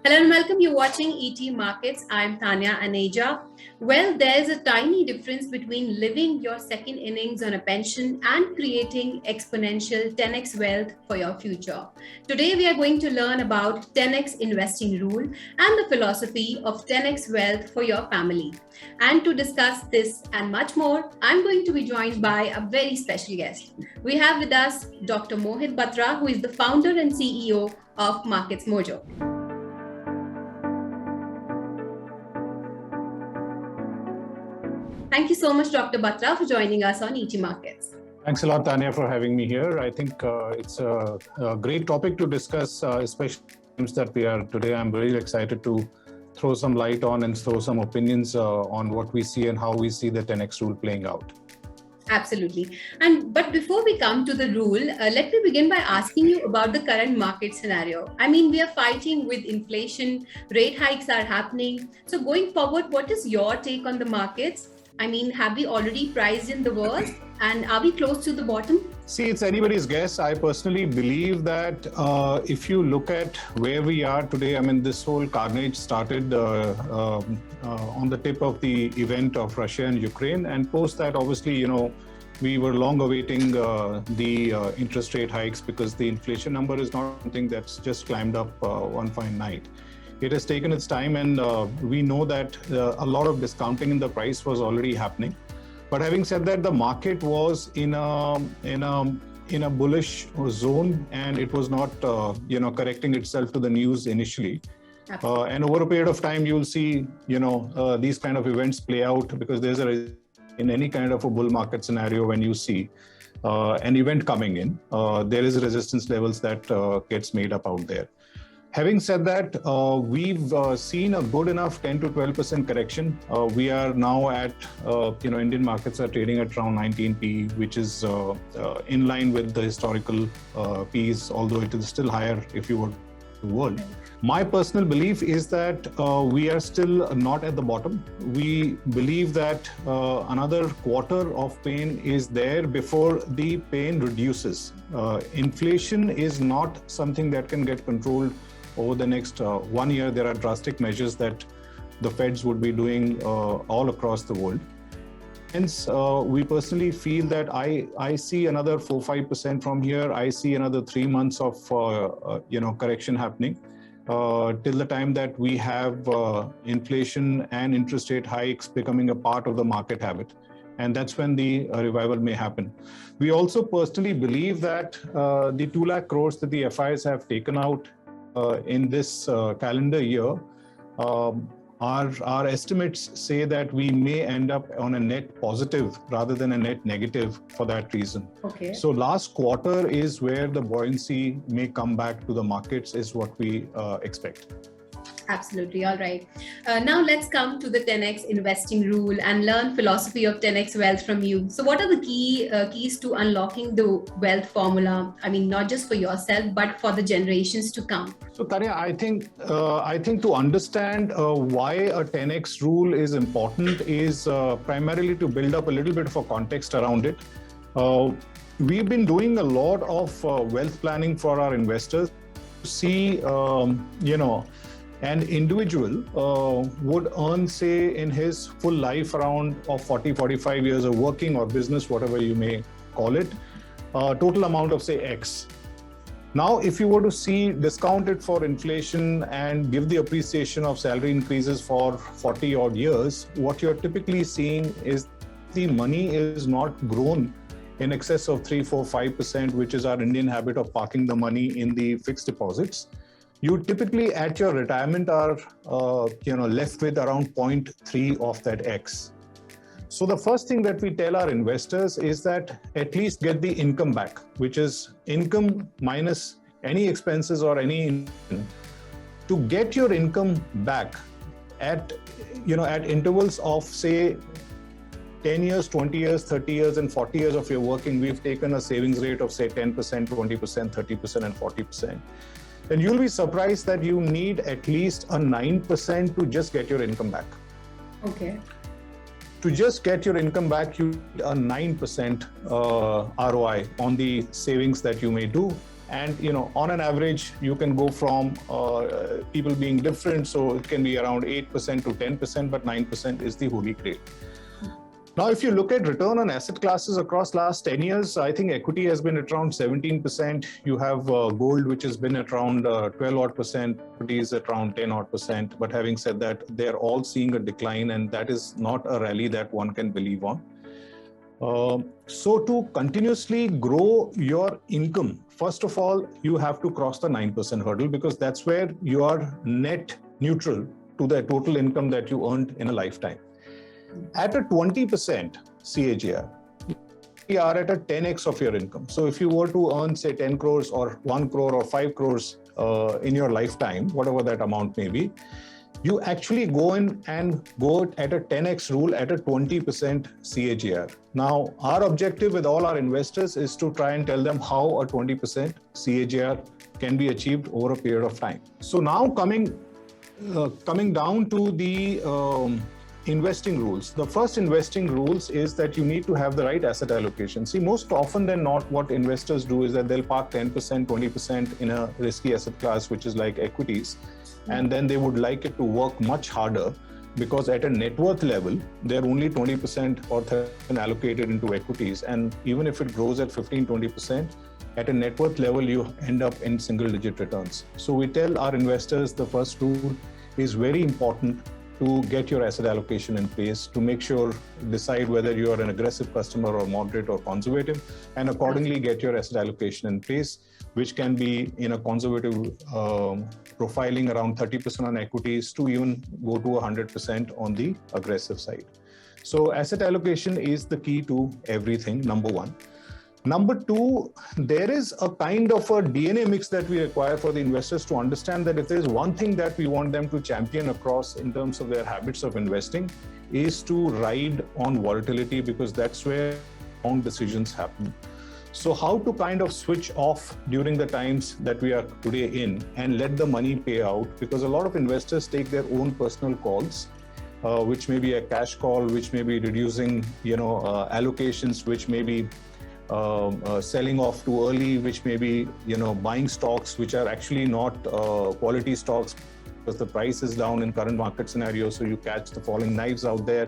Hello and welcome. You're watching ET Markets. I'm Tanya Aneja. Well, there's a tiny difference between living your second innings on a pension and creating exponential 10x wealth for your future. Today, we are going to learn about 10x investing rule and the philosophy of 10x wealth for your family. And to discuss this and much more, I'm going to be joined by a very special guest. We have with us Dr. Mohit Batra, who is the founder and CEO of MarketsMojo. Thank you so much, Dr. Batra, for joining us on ET Markets. Thanks a lot, Tanya, for having me here. I think it's a great topic to discuss, especially that we are today. I'm very excited to throw some light on and throw some opinions on what we see and how we see the 10x rule playing out. Absolutely. But before we come to the rule, let me begin by asking you about the current market scenario. I mean, we are fighting with inflation, rate hikes are happening. So going forward, what is your take on the markets? I mean, have we already priced in the worst and are we close to the bottom? See, it's anybody's guess. I personally believe that if you look at where we are today, I mean, this whole carnage started on the tip of the event of Russia and Ukraine. And post that, obviously, we were long awaiting the interest rate hikes because the inflation number is not something that's just climbed up one fine night. It has taken its time, and we know that a lot of discounting in the price was already happening. But having said that, the market was in a bullish zone, and it was not correcting itself to the news initially. And over a period of time, you'll see these kind of events play out, because there's in any kind of a bull market scenario, when you see an event coming in, there is resistance levels that gets made up out there. Having said that, we've seen a good enough 10 to 12% correction. We are now at, Indian markets are trading at around 19p, which is in line with the historical Ps, although it is still higher if you were to world. My personal belief is that we are still not at the bottom. We believe that another quarter of pain is there before the pain reduces. Inflation is not something that can get controlled over the next 1 year. There are drastic measures that the Feds would be doing all across the world. Hence, we personally feel that I see another 4-5% from here. I see another 3 months of correction happening till the time that we have inflation and interest rate hikes becoming a part of the market habit. And that's when the revival may happen. We also personally believe that the 2 lakh crores that the FIs have taken out in this calendar year, our estimates say that we may end up on a net positive rather than a net negative for that reason. Okay. So last quarter is where the buoyancy may come back to the markets, is what we expect. Absolutely. All right. Now let's come to the 10x investing rule and learn philosophy of 10x wealth from you. So what are the keys to unlocking the wealth formula? I mean, not just for yourself, but for the generations to come. So Tanya, I think to understand why a 10x rule is important is primarily to build up a little bit of a context around it. We've been doing a lot of wealth planning for our investors to see, an individual would earn, say, in his full life around of 40-45 years of working or business, whatever you may call it, total amount of, say, X. Now, if you were to see discount it for inflation and give the appreciation of salary increases for 40 odd years, what you're typically seeing is the money is not grown in excess of 3-4-5%, which is our Indian habit of parking the money in the fixed deposits. You typically at your retirement are left with around 0.3 of that X. So the first thing that we tell our investors is that at least get the income back, which is income minus any expenses or any income. To get your income back at intervals of, say, 10 years, 20 years, 30 years, and 40 years of your working, we've taken a savings rate of, say, 10%, 20%, 30%, and 40%. Then you'll be surprised that you need at least a 9% to just get your income back. Okay. To just get your income back, you need a 9% ROI on the savings that you may do. And on an average, you can go from people being different, so it can be around 8% to 10%, but 9% is the holy grail. Now, if you look at return on asset classes across last 10 years, I think equity has been at around 17%. You have gold, which has been at around 12 odd percent, equity is at around 10 odd percent. But having said that, they're all seeing a decline, and that is not a rally that one can believe on. So to continuously grow your income, first of all, you have to cross the 9% hurdle, because that's where you are net neutral to the total income that you earned in a lifetime. At a 20% CAGR, you are at a 10x of your income. So if you were to earn, say, 10 crores or 1 crore or 5 crores in your lifetime, whatever that amount may be, you actually go in and go at a 10x rule at a 20% CAGR. Now, our objective with all our investors is to try and tell them how a 20% CAGR can be achieved over a period of time. So now coming down to the investing rules. The first investing rules is that you need to have the right asset allocation. See, most often than not, what investors do is that they'll park 10%, 20% in a risky asset class, which is like equities. And then they would like it to work much harder, because at a net worth level, they're only 20% or 30% allocated into equities. And even if it grows at 15, 20%, at a net worth level, you end up in single digit returns. So we tell our investors the first rule is very important to get your asset allocation in place, to make sure, decide whether you are an aggressive customer or moderate or conservative, and accordingly get your asset allocation in place, which can be in a conservative profiling around 30% on equities to even go to 100% on the aggressive side. So asset allocation is the key to everything, number one. Number two, there is a kind of a DNA mix that we require for the investors to understand that if there is one thing that we want them to champion across in terms of their habits of investing, is to ride on volatility, because that's where wrong decisions happen. So how to kind of switch off during the times that we are today in and let the money pay out, because a lot of investors take their own personal calls, which may be a cash call, which may be reducing, allocations, which may be selling off too early, which may be, buying stocks which are actually not quality stocks because the price is down in current market scenario. So you catch the falling knives out there.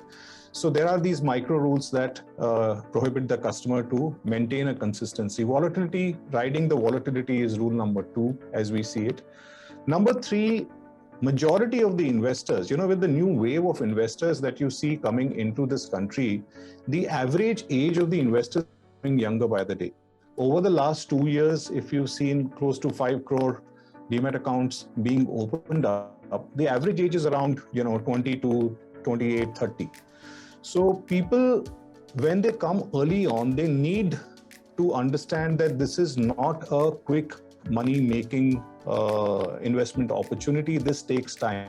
So there are these micro rules that prohibit the customer to maintain a consistency. Volatility, riding the volatility is rule number 2 as we see it. Number 3, majority of the investors, with the new wave of investors that you see coming into this country, the average age of the investors younger by the day. Over the last 2 years, if you've seen close to 5 crore demat accounts being opened up, the average age is around 20 to 28, 30. So people, when they come early on, they need to understand that this is not a quick money making investment opportunity. This takes time.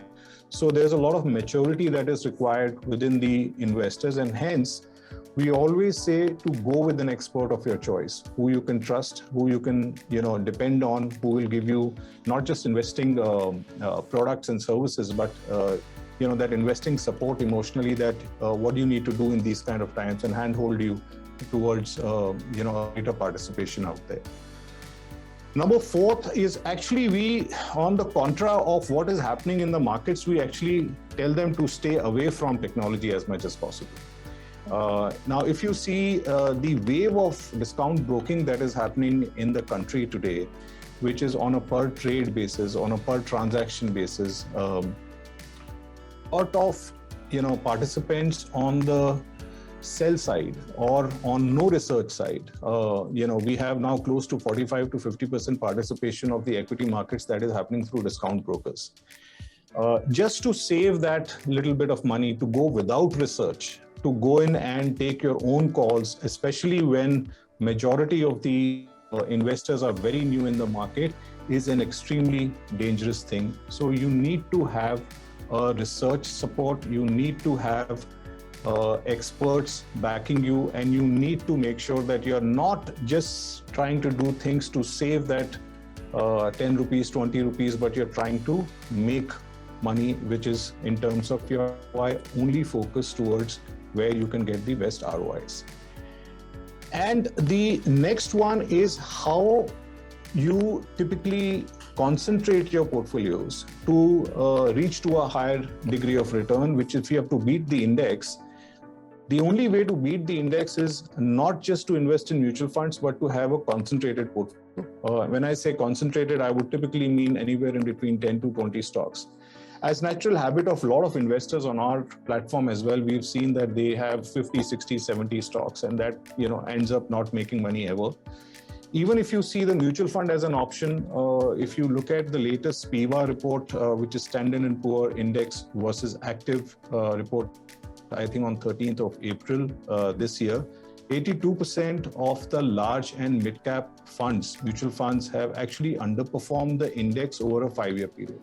So there's a lot of maturity that is required within the investors, and hence we always say to go with an expert of your choice, who you can trust, who you can depend on, who will give you not just investing products and services, but that investing support emotionally, that what you need to do in these kind of times, and handhold you towards greater participation out there. Number 4th is actually, we, on the contra of what is happening in the markets, we actually tell them to stay away from technology as much as possible. Now, if you see the wave of discount broking that is happening in the country today, which is on a per trade basis, on a per transaction basis, lot of participants on the sell side or on no research side. We have now close to 45 to 50% participation of the equity markets that is happening through discount brokers. Just to save that little bit of money, to go without research, to go in and take your own calls, especially when majority of the investors are very new in the market, is an extremely dangerous thing. So you need to have research support, you need to have experts backing you, and you need to make sure that you're not just trying to do things to save that 10 rupees, 20 rupees, but you're trying to make money, which is in terms of your ROI only focused towards where you can get the best ROIs. And the next one is how you typically concentrate your portfolios to reach to a higher degree of return, which if you have to beat the index, the only way to beat the index is not just to invest in mutual funds, but to have a concentrated portfolio. When I say concentrated, I would typically mean anywhere in between 10 to 20 stocks. As natural habit of a lot of investors on our platform as well, we've seen that they have 50, 60, 70 stocks, and that ends up not making money ever. Even if you see the mutual fund as an option, if you look at the latest PIVA report, which is Standard & Poor Index versus Active report, I think on 13th of April this year, 82% of the large and mid-cap funds, mutual funds, have actually underperformed the index over a 5-year period.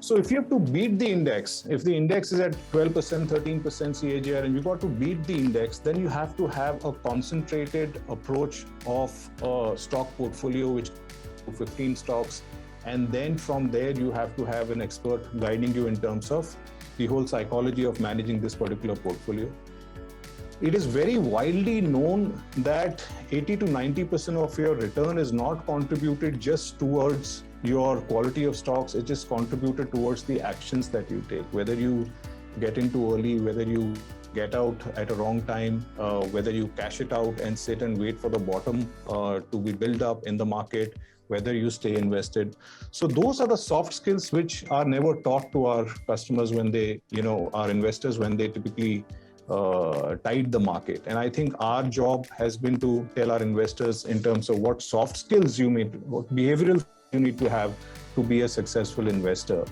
So if you have to beat the index, if the index is at 12%, 13% CAGR, and you got to beat the index, then you have to have a concentrated approach of a stock portfolio, which 15 stocks. And then from there, you have to have an expert guiding you in terms of the whole psychology of managing this particular portfolio. It is very widely known that 80 to 90% of your return is not contributed just towards your quality of stocks. It is contributed towards the actions that you take, whether you get into early, whether you get out at a wrong time, whether you cash it out and sit and wait for the bottom to be built up in the market, whether you stay invested. So those are the soft skills which are never taught to our customers when they, our investors, when they typically tide the market. And I think our job has been to tell our investors in terms of what soft skills what behavioral you need to have to be a successful investor.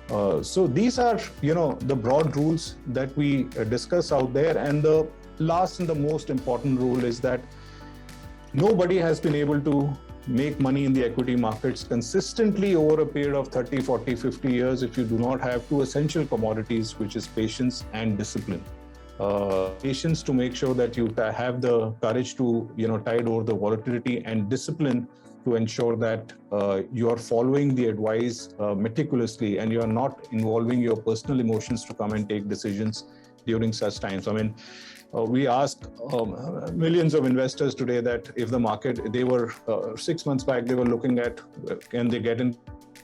So these are, the broad rules that we discuss out there. And the last and the most important rule is that nobody has been able to make money in the equity markets consistently over a period of 30, 40, 50 years if you do not have two essential commodities, which is patience and discipline. Patience to make sure that you have the courage to, tide over the volatility, and discipline to ensure that you are following the advice meticulously and you are not involving your personal emotions to come and take decisions during such times. I mean, we ask millions of investors today that if the market, they were 6 months back, they were looking at, can they get in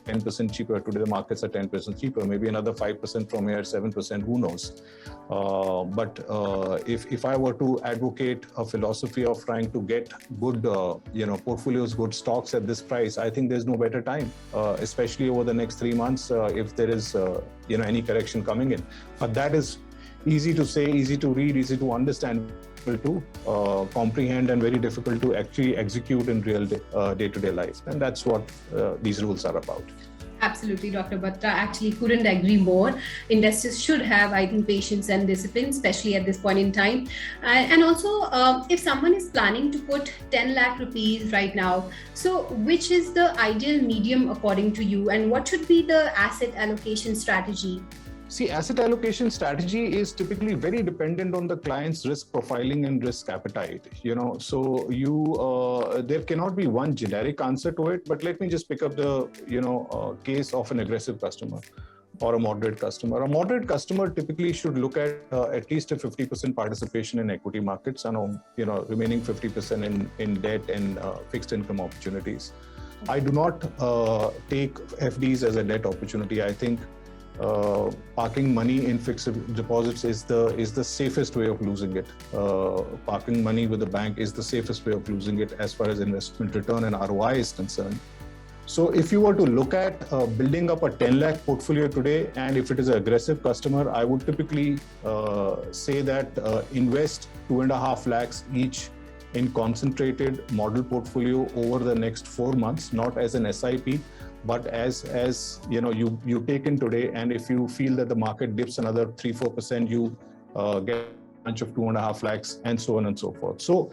10% cheaper? Today, the markets are 10% cheaper, maybe another 5% from here, 7%, who knows? But if I were to advocate a philosophy of trying to get good, portfolios, good stocks at this price, I think there's no better time, especially over the next 3 months, if there is, any correction coming in. But that is easy to say, easy to read, easy to understand, to comprehend, and very difficult to actually execute in real day-to-day life. And that's what these rules are about. Absolutely, Dr. Batra. Actually, couldn't agree more. Investors should have, I think, patience and discipline, especially at this point in time. And also, if someone is planning to put 10 lakh rupees right now, so which is the ideal medium according to you, and what should be the asset allocation strategy? See, asset allocation strategy is typically very dependent on the client's risk profiling and risk appetite. So there cannot be one generic answer to it. But let me just pick up the case of an aggressive customer or a moderate customer. A moderate customer typically should look at least a 50% participation in equity markets and remaining 50% in debt and fixed income opportunities. I do not take FDs as a debt opportunity. I think parking money in fixed deposits is the safest way of losing it. Parking money with the bank is the safest way of losing it as far as investment return and ROI is concerned. So if you were to look at building up a 10 lakh portfolio today, and if it is an aggressive customer, I would typically say that invest 2.5 lakhs each in concentrated model portfolio over the next 4 months, not as an SIP, but as you take in today, and if you feel that the market dips another 3-4%, you get a bunch of 2.5 lakhs, and so on and so forth. So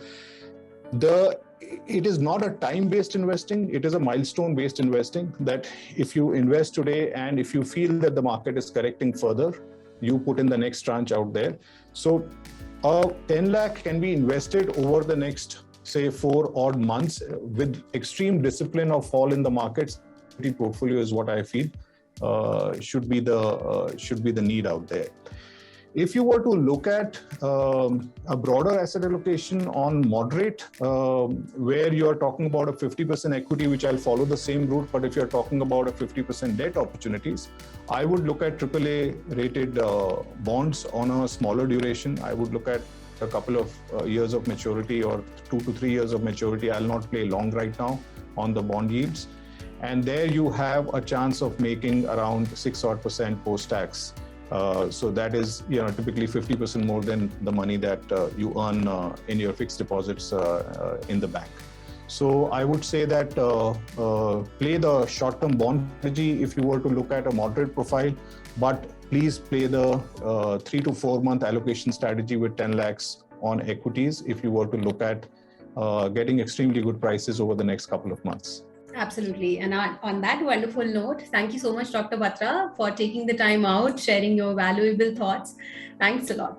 it is not a time-based investing, it is a milestone-based investing, that if you invest today and if you feel that the market is correcting further, you put in the next tranche out there. So 10 lakh can be invested over the next, say, 4 odd months with extreme discipline of fall in the markets. Portfolio is what I feel should be the need out there. If you were to look at a broader asset allocation on moderate, where you're talking about a 50% equity, which I'll follow the same route, but if you're talking about a 50% debt opportunities, I would look at AAA rated bonds on a smaller duration. I would look at a couple of years of maturity or 2 to 3 years of maturity. I'll not play long right now on the bond yields. And there you have a chance of making around 6% post-tax. So that is, typically 50% more than the money that you earn in your fixed deposits in the bank. So I would say that play the short-term bond strategy if you were to look at a moderate profile, but please play the 3 to 4 month allocation strategy with 10 lakhs on equities if you were to look at getting extremely good prices over the next couple of months. Absolutely. And on that wonderful note, thank you so much, Dr. Batra, for taking the time out, sharing your valuable thoughts. Thanks a lot.